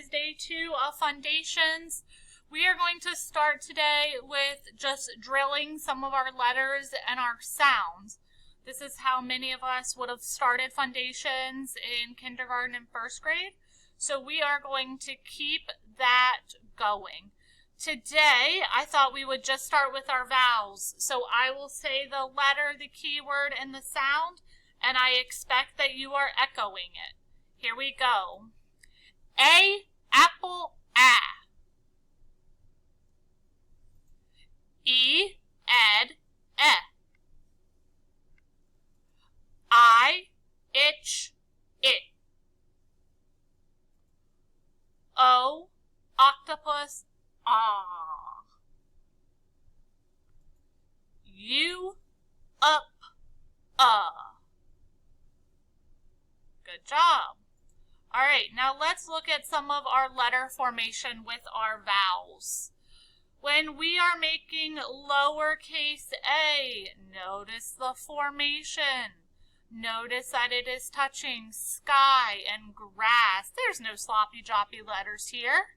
is day 2 of Fundations. We are going to start today with just drilling some of our letters and our sounds. This is how many of us would have started Fundations in kindergarten and first grade. So we are going to keep that going. Today, I thought we would just start with our vowels. So I will say the letter, the keyword, and the sound, and I expect that you are echoing it. Here we go. A, apple, a. E, ed, e. I, itch, it. O, octopus, ah. U, up, Good job. All right, now let's look at some of our letter formation with our vowels. When we are making lowercase a, notice the formation. Notice that it is touching sky and grass. There's no sloppy joppy letters here.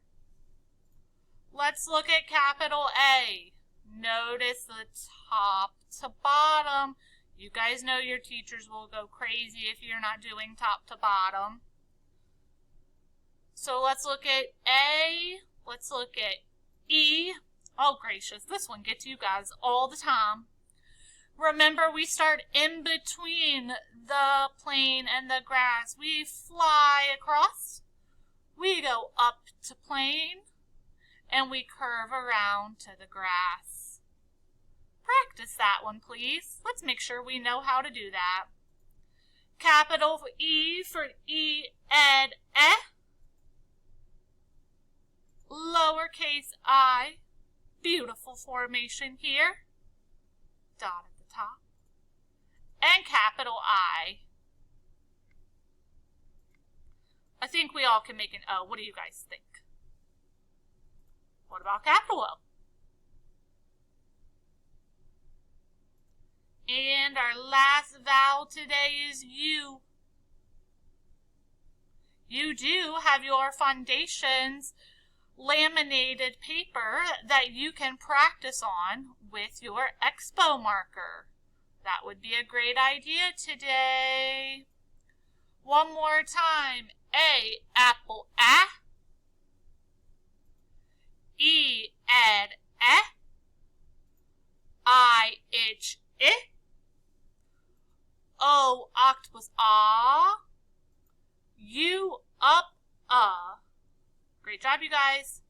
Let's look at capital A. Notice the top to bottom. You guys know your teachers will go crazy if you're not doing top to bottom. So let's look at A. Let's look at E. Oh gracious, this one gets you guys all the time. Remember, we start in between the plane and the grass. We fly across, we go up to plane, and we curve around to the grass. Practice that one, please. Let's make sure we know how to do that. Capital E for E, ed, eh. Lowercase I. Beautiful formation here. Dot at the top. And capital I. I think we all can make an O. What do you guys think? What about capital O? And our last vowel today is U. You do have your Fundations laminated paper that you can practice on with your expo marker. That would be a great idea today. One more time. A, apple, a. E, ed, eh. I, itch, it. O, octopus, ah. U, up, Great job, you guys.